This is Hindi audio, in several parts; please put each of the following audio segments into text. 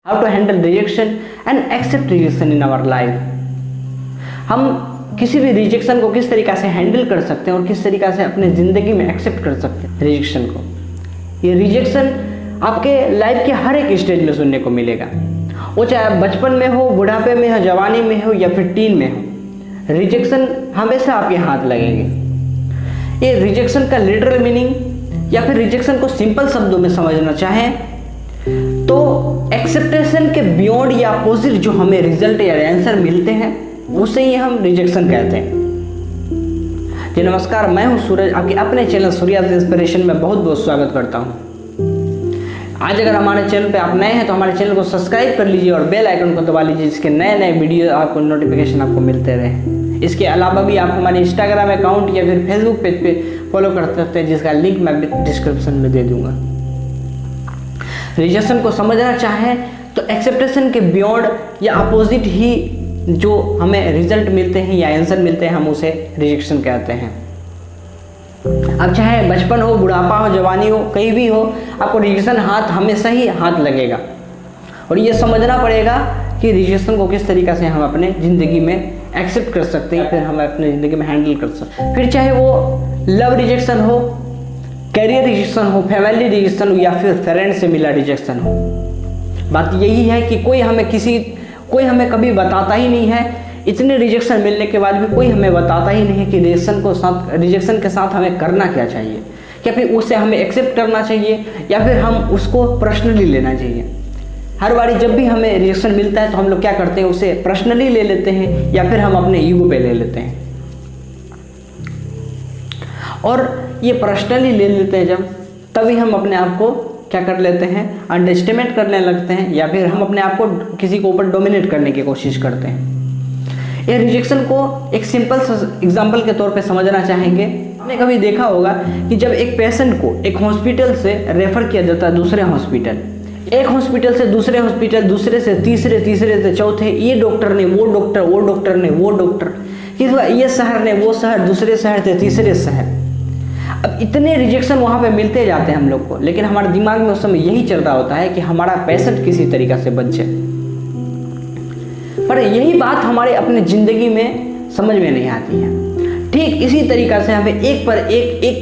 How to handle rejection and accept rejection in our life. हम किसी भी रिजेक्शन को किस तरीक़ा से हैंडल कर सकते हैं और किस तरीक़ा से अपने ज़िंदगी में एक्सेप्ट कर सकते हैं रिजेक्शन को। ये रिजेक्शन आपके लाइफ के हर एक स्टेज में सुनने को मिलेगा, वो चाहे आप बचपन में हो, बुढ़ापे में हो, जवानी में हो या फिर टीन में हो, रिजेक्शन हमेशा आपके हाथ लगेंगे। ये रिजेक्शन का लिटरल मीनिंग या फिर रिजेक्शन को सिंपल शब्दों में समझना चाहें तो एक्सेप्टेशन के बियॉन्ड या अपोजिट जो हमें रिजल्ट या आंसर मिलते हैं उसे ही हम रिजेक्शन कहते हैं। जी नमस्कार, मैं हूं सूरज, आपके अपने चैनल सूर्यास इंस्पिरेशन में बहुत बहुत स्वागत करता हूं। आज अगर हमारे चैनल पे आप नए हैं तो हमारे चैनल को सब्सक्राइब कर लीजिए और बेल आइकन को दबा लीजिए, जिसके नए नए वीडियो आपको नोटिफिकेशन आपको मिलते रहे। इसके अलावा भी आप हमारे इंस्टाग्राम अकाउंट या फिर फेसबुक पेज पे फॉलो कर सकते हैं, जिसका लिंक मैं डिस्क्रिप्शन में दे दूंगा। रिजेक्शन को समझना चाहें तो एक्सेप्टेशन के बियॉन्ड या अपोजिट ही जो हमें रिजल्ट मिलते हैं या आंसर मिलते हैं हम उसे रिजेक्शन कहते हैं। अब चाहे बचपन हो, बुढ़ापा हो, जवानी हो, कहीं भी हो, आपको रिजेक्शन हाथ हमेशा ही हाथ लगेगा और ये समझना पड़ेगा कि रिजेक्शन को किस तरीक़ा से हम अपने ज़िंदगी में एक्सेप्ट कर सकते हैं, फिर हम अपने ज़िंदगी में हैंडल कर सकते हैं। फिर चाहे वो लव रिजेक्शन हो, कैरियर रिजेक्शन हो, फैमिली रिजेक्शन हो या फिर फ्रेंड से मिला रिजेक्शन हो, बात यही है कि कोई हमें कभी बताता ही नहीं है। इतने रिजेक्शन मिलने के बाद भी कोई हमें बताता ही नहीं है कि रिजेक्शन के साथ हमें करना क्या चाहिए, या फिर उसे हमें एक्सेप्ट करना चाहिए या फिर हम उसको पर्सनली लेना चाहिए। हर बारी जब भी हमें रिजेक्शन मिलता है तो हम लोग क्या करते हैं, उसे पर्सनली ले लेते हैं या फिर हम अपने ईगो पे ले लेते हैं। और ये पर्सनली ले लेते हैं जब, तभी हम अपने आप को क्या कर लेते हैं, अंडरएस्टिमेट करने लगते हैं या फिर हम अपने आप को किसी के ऊपर डोमिनेट करने की कोशिश करते हैं। ये रिजेक्शन को एक सिंपल एग्जांपल के तौर पे समझना चाहेंगे। आपने कभी देखा होगा कि जब एक पेशेंट को एक हॉस्पिटल से रेफर किया जाता है दूसरे हॉस्पिटल, एक हॉस्पिटल से दूसरे हॉस्पिटल, दूसरे से तीसरे, तीसरे से चौथे, ये डॉक्टर ने वो डॉक्टर, वो डॉक्टर ने वो डॉक्टर, ये शहर ने वो शहर, दूसरे शहर से तीसरे शहर। अब इतने रिजेक्शन वहाँ पे मिलते जाते हैं हम लोग को, लेकिन हमारे दिमाग में उस समय यही चल रहा होता है कि हमारा पेशेंट किसी तरीक़ा से बच जाए। पर यही बात हमारे अपने ज़िंदगी में समझ में नहीं आती है। ठीक इसी तरीक़ा से हमें एक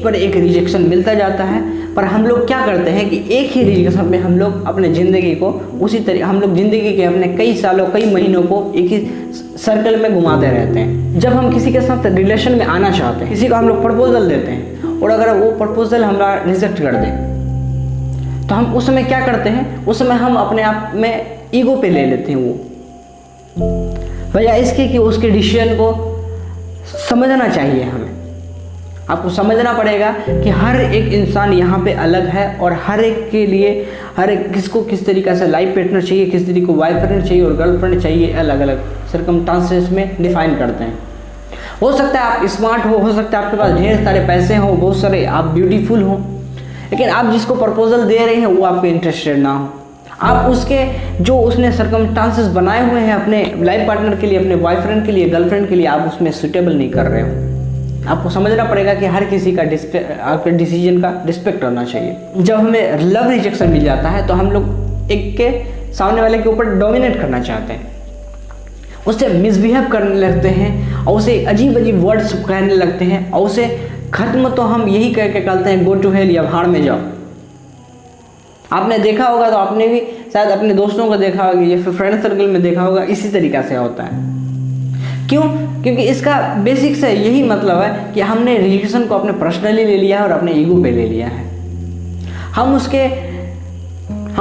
पर एक रिजेक्शन मिलता जाता है, पर हम लोग क्या करते हैं कि एक ही रिजेक्शन में हम लोग अपने ज़िंदगी को उसी तरीके हम लोग ज़िंदगी के अपने कई सालों, कई महीनों को एक ही सर्कल में घुमाते रहते हैं। जब हम किसी के साथ रिलेशन में आना चाहते हैं, किसी को हम लोग प्रपोजल देते हैं और अगर वो प्रपोजल हमारा रिजेक्ट कर दे तो हम उस समय क्या करते हैं, उस समय हम अपने आप में ईगो पे ले लेते हैं वो, वजह इसके कि उसके डिसीजन को समझना चाहिए। हमें आपको समझना पड़ेगा कि हर एक इंसान यहाँ पे अलग है और हर एक के लिए हर एक किसको किस तरीक़े से लाइफ पार्टनर चाहिए, किस तरीके को बॉयफ्रेंड चाहिए और गर्लफ्रेंड चाहिए, अलग अलग सर्कमस्टांसेस में डिफाइन करते हैं। हो सकता है आप स्मार्ट हो सकता है आपके पास ढेर सारे पैसे हो, बहुत सारे आप ब्यूटीफुल हो, लेकिन आप जिसको प्रपोजल दे रहे हैं वो आपको इंटरेस्टेड ना हो। आप उसके जो उसने सर्कमस्टांसेस बनाए हुए हैं अपने लाइफ पार्टनर के लिए, अपने बॉयफ्रेंड के लिए, गर्लफ्रेंड के लिए, आप उसमें सूटेबल नहीं कर रहे हो। आपको समझना पड़ेगा कि हर किसी का आपके डिसीजन का रिस्पेक्ट करना चाहिए। जब हमें लव रिजेक्शन मिल जाता है तो हम लोग एक के सामने वाले के ऊपर डोमिनेट करना चाहते हैं, उससे मिसबिहेव करने लगते हैं और उसे अजीब अजीब वर्ड्स कहने लगते हैं और उसे ख़त्म तो हम यही कह के करते हैं, गो टू हेल या भाड़ में जाओ। आपने देखा होगा तो आपने भी शायद अपने दोस्तों को देखा होगा या फिर फ्रेंड सर्कल में देखा होगा, इसी तरीक़ा से होता है। क्यों? क्योंकि इसका बेसिक से यही मतलब है कि हमने रिजेक्शन को अपने पर्सनली ले लिया है और अपने ईगो पे ले लिया है। हम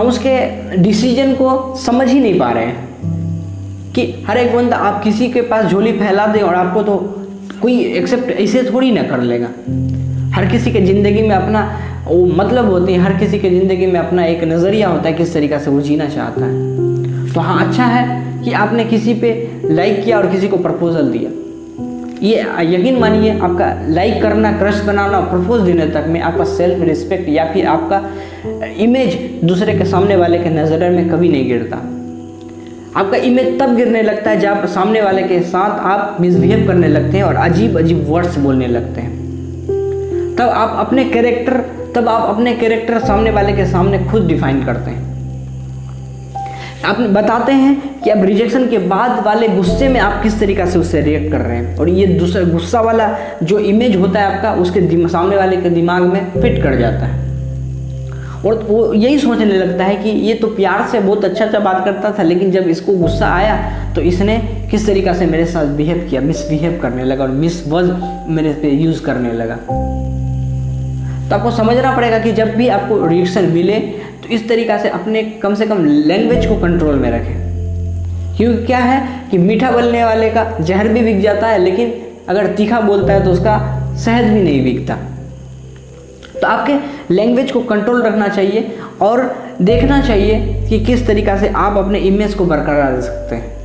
उसके डिसीजन को समझ ही नहीं पा रहे हैं कि हर एक बंदा, आप किसी के पास झोली फैला दें और आपको तो कोई एक्सेप्ट ऐसे थोड़ी ना कर लेगा। हर किसी के ज़िंदगी में अपना वो मतलब होती है, हर किसी के ज़िंदगी में अपना एक नज़रिया होता है किस तरीक़ा से वो जीना चाहता है। तो हाँ, अच्छा है कि आपने किसी पे लाइक किया और किसी को प्रपोजल दिया। ये यकीन मानिए, आपका लाइक करना, क्रश बनाना, प्रपोज देने तक में आपका सेल्फ रिस्पेक्ट या फिर आपका इमेज दूसरे के सामने वाले के नज़र में कभी नहीं गिरता। आपका इमेज तब गिरने लगता है जब सामने वाले के साथ आप मिसबिहेव करने लगते हैं और अजीब अजीब वर्ड्स बोलने लगते हैं। तब आप अपने कैरेक्टर सामने वाले के सामने खुद डिफाइन करते हैं। आप बताते हैं कि अब रिजेक्शन के बाद वाले गुस्से में आप किस तरीक़ा से उससे रिएक्ट कर रहे हैं, और ये दूसरा गुस्सा वाला जो इमेज होता है आपका उसके सामने वाले के दिमाग में फिट कर जाता है, और वो यही सोचने लगता है कि ये तो प्यार से बहुत अच्छा बात करता था, लेकिन जब इसको गुस्सा आया तो इसने किस तरीक़ा से मेरे साथ बिहेव किया, मिसबिहेव करने लगा और मिसवर्ड मेरे पे यूज़ करने लगा। तो आपको समझना पड़ेगा कि जब भी आपको रिएक्शन मिले तो इस तरीक़ा से अपने कम से कम लैंग्वेज को कंट्रोल में रखें, क्योंकि क्या है कि मीठा बोलने वाले का जहर भी बिक जाता है, लेकिन अगर तीखा बोलता है तो उसका शहद भी नहीं बिकता। तो आपके लैंग्वेज को कंट्रोल रखना चाहिए और देखना चाहिए कि किस तरीक़ा से आप अपने इमेज को बरकरार रख सकते हैं।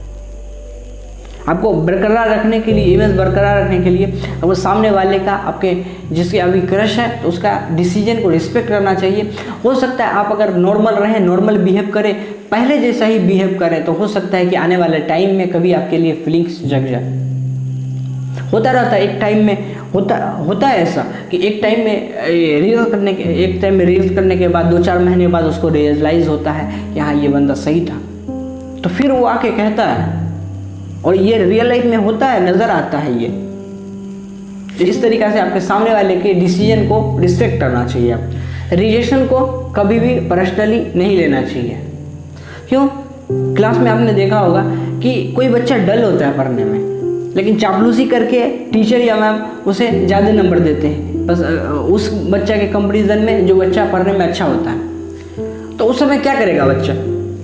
आपको बरकरार रखने के लिए, इमेज बरकरार रखने के लिए आपको सामने वाले का, आपके जिसके अभी क्रश है तो उसका डिसीजन को रिस्पेक्ट करना चाहिए। हो सकता है आप अगर नॉर्मल रहें, नॉर्मल बिहेव करें, पहले जैसा ही बिहेव करें, तो हो सकता है कि आने वाले टाइम में कभी आपके लिए फीलिंग्स जग जाए। होता रहता है, एक टाइम में होता है ऐसा कि एक टाइम में रील्स करने के बाद 2-4 महीने बाद उसको रियलाइज़ होता है कि हाँ ये बंदा सही था, तो फिर वो आके कहता है, और ये रियल लाइफ में होता है, नज़र आता है ये। तो इस तरीक़ा से आपके सामने वाले के डिसीजन को रिस्पेक्ट करना चाहिए। आप रिजेक्शन को कभी भी पर्सनली नहीं लेना चाहिए। क्यों? क्लास में आपने देखा होगा कि कोई बच्चा डल होता है पढ़ने में, लेकिन चापलूसी करके टीचर या मैम उसे ज़्यादा नंबर देते हैं, बस उस बच्चा के कंपैरिजन में जो बच्चा पढ़ने में अच्छा होता है। तो उस समय क्या करेगा बच्चा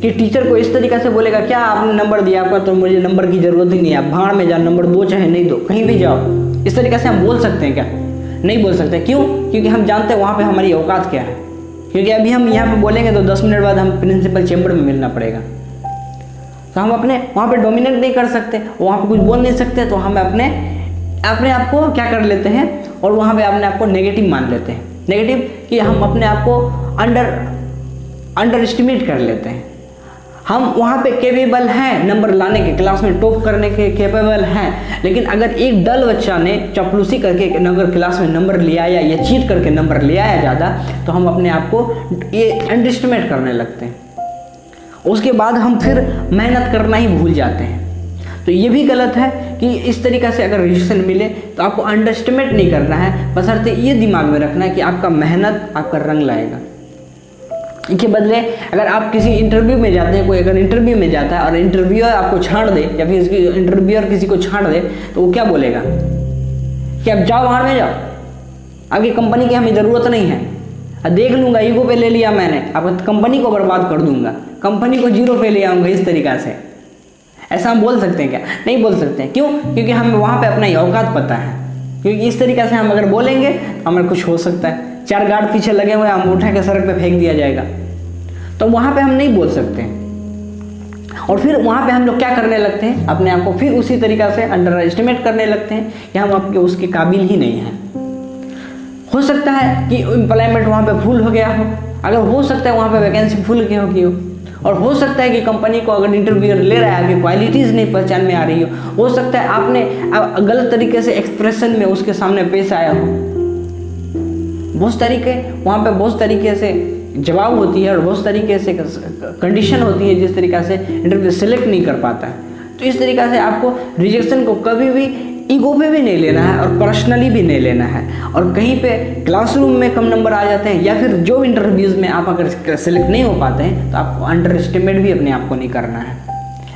कि टीचर को इस तरीक़ा से बोलेगा, क्या आपने नंबर दिया आपका, तो मुझे नंबर की ज़रूरत ही नहीं है, आप भाड़ में जाओ, नंबर दो चाहे नहीं दो, कहीं भी जाओ। इस तरीक़े से हम बोल सकते हैं क्या? नहीं बोल सकते। क्यों? क्योंकि हम जानते हैं वहाँ पे हमारी औकात क्या है। क्योंकि अभी हम यहाँ पे बोलेंगे तो 10 मिनट बाद हम प्रिंसिपल चैम्बर में मिलना पड़ेगा, तो हम अपने वहाँ पे डोमिनेट नहीं कर सकते, वहाँ पे कुछ बोल नहीं सकते, तो हम अपने आप को क्या कर लेते हैं, और वहाँ पे अपने आप को नेगेटिव मान लेते हैं। नेगेटिव कि हम अपने आप को अंडर एस्टिमेट कर लेते हैं। हम वहाँ पे केपेबल हैं नंबर लाने के, क्लास में टॉप करने के केपेबल हैं, लेकिन अगर एक डल बच्चा ने चपलूसी करके अगर क्लास में नंबर ले आया या चीट करके नंबर ले आया ज़्यादा, तो हम अपने आप को ये अंडर एस्टिमेट करने लगते हैं। उसके बाद हम फिर मेहनत करना ही भूल जाते हैं। तो ये भी गलत है कि इस तरीक़ा से अगर रिजेक्शन मिले तो आपको अंडर एस्टिमेट नहीं करना है, बशर्ते ये दिमाग में रखना है कि आपका मेहनत आपका रंग लाएगा। इसके बदले अगर आप किसी इंटरव्यू में जाते हैं, कोई अगर इंटरव्यू में जाता है और इंटरव्यूअर आपको छांट दे या फिर इंटरव्यूअर किसी को छांट दे, तो वो क्या बोलेगा कि आप जाओ बाहर में जाओ, आगे कंपनी की हमें ज़रूरत नहीं है, देख लूँगा, ईगो पे ले लिया मैंने, अब कंपनी को बर्बाद कर दूंगा, कंपनी को जीरो पे ले आऊँगा। इस तरीक़ा से ऐसा हम बोल सकते हैं क्या? नहीं बोल सकते। क्यों? क्योंकि हमें वहाँ पे अपना औकात पता है। क्योंकि इस तरीक़ा से हम अगर बोलेंगे तो हमें कुछ हो सकता है, 4 गार्ड पीछे लगे हुए, हम उठा के सड़क पे फेंक दिया जाएगा, तो वहाँ पे हम नहीं बोल सकते। और फिर वहाँ पे हम लोग क्या करने लगते हैं, अपने आप को फिर उसी तरीक़ा से अंडर एस्टिमेट करने लगते हैं कि हम आपके उसके काबिल ही नहीं हैं। हो सकता है कि एम्प्लॉयमेंट वहाँ पे फुल हो गया हो, अगर हो सकता है वहाँ पे वैकेंसी फुल की होगी हो, और हो सकता है कि कंपनी को अगर इंटरव्यूअर ले रहा है, आपकी क्वालिटीज़ नहीं पहचान में आ रही हो सकता है आपने गलत तरीके से एक्सप्रेशन में उसके सामने पेश आया हो। बहुत तरीके वहाँ पे बहुत तरीके से जवाब होती है और बहुत तरीके से कंडीशन होती है जिस तरीक़ा से इंटरव्यू सेलेक्ट नहीं कर पाता है। तो इस तरीक़ा से आपको रिजेक्शन को कभी भी ईगो पे भी नहीं लेना है और पर्सनली भी नहीं लेना है। और कहीं पे क्लासरूम में कम नंबर आ जाते हैं या फिर जो इंटरव्यूज़ में आप अगर सेलेक्ट नहीं हो पाते हैं तो आपको अंडर एस्टिमेट भी अपने आप को नहीं करना है।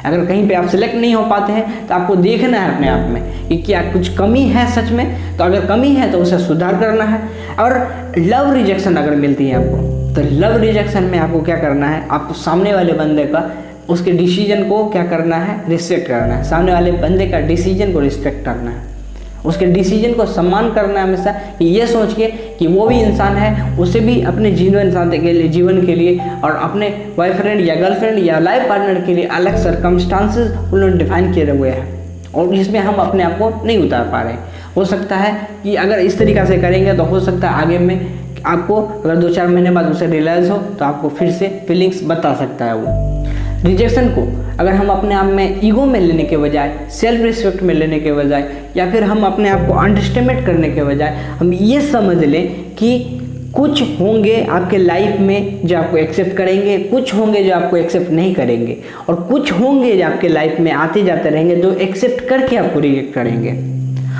अगर कहीं पे आप सिलेक्ट नहीं हो पाते हैं तो आपको देखना है अपने आप में कि क्या कुछ कमी है सच में, तो अगर कमी है तो उसे सुधार करना है। और लव रिजेक्शन अगर मिलती है आपको, तो लव रिजेक्शन में आपको क्या करना है, आपको सामने वाले बंदे का उसके डिसीजन को क्या करना है, रिस्पेक्ट करना है। सामने वाले बंदे का डिसीजन को रिस्पेक्ट करना है, उसके डिसीजन को सम्मान करना है हमेशा, कि ये सोच के कि वो भी इंसान है, उसे भी अपने जीवन के लिए और अपने बॉयफ्रेंड या गर्लफ्रेंड या लाइफ पार्टनर के लिए अलग सर्कमस्टांसेस उन्होंने डिफाइन किए हुए हैं और जिसमें हम अपने आप को नहीं उतार पा रहे हैं। हो सकता है कि अगर इस तरीक़ा से करेंगे तो हो सकता है आगे में आपको अगर 2-4 महीने बाद उसे रियलाइज़ हो तो आपको फिर से फीलिंग्स बता सकता है वो। रिजेक्शन को अगर हम अपने आप में ईगो में लेने के बजाय, सेल्फ रिस्पेक्ट में लेने के बजाय, या फिर हम अपने आप को अंडरस्टिमेट करने के बजाय हम ये समझ लें कि कुछ होंगे आपके लाइफ में जो आपको एक्सेप्ट करेंगे, कुछ होंगे जो आपको एक्सेप्ट नहीं करेंगे, और कुछ होंगे जो आपके लाइफ में आते जाते रहेंगे जो एक्सेप्ट करके आपको रिजेक्ट करेंगे।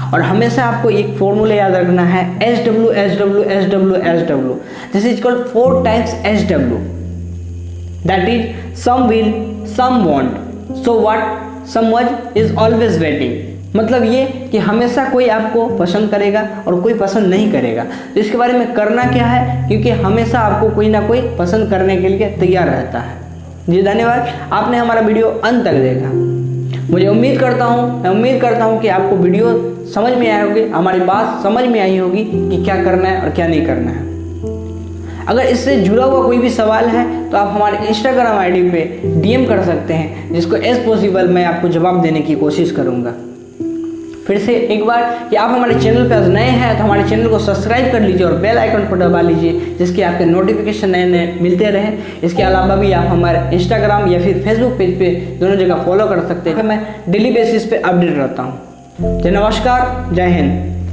और हमेशा आपको एक फॉर्मूला याद रखना है, SW SW SW SW, this is called 4 times SW, that is some will, some want, so what, someone is always waiting. मतलब ये कि हमेशा कोई आपको पसंद करेगा और कोई पसंद नहीं करेगा, तो इसके बारे में करना क्या है, क्योंकि हमेशा आपको कोई ना कोई पसंद करने के लिए तैयार रहता है। जी धन्यवाद, आपने हमारा वीडियो अंत तक देखा। मैं उम्मीद करता हूँ कि आपको वीडियो समझ में आई होगी, हमारी बात समझ में आई होगी कि क्या करना है और क्या नहीं करना है। अगर इससे जुड़ा हुआ कोई भी सवाल है तो आप हमारे इंस्टाग्राम आईडी पे DM कर सकते हैं, जिसको एज पॉसिबल मैं आपको जवाब देने की कोशिश करूँगा। फिर से एक बार कि आप हमारे चैनल पर नए हैं तो हमारे चैनल को सब्सक्राइब कर लीजिए और बेल आइकन को दबा लीजिए, जिसके आपके नोटिफिकेशन नए नए मिलते रहे। इसके अलावा भी आप हमारे इंस्टाग्राम या फिर फेसबुक पेज पे दोनों जगह फॉलो कर सकते हैं। मैं डेली बेसिस पे अपडेट रहता हूँ। नमस्कार, जय हिंद।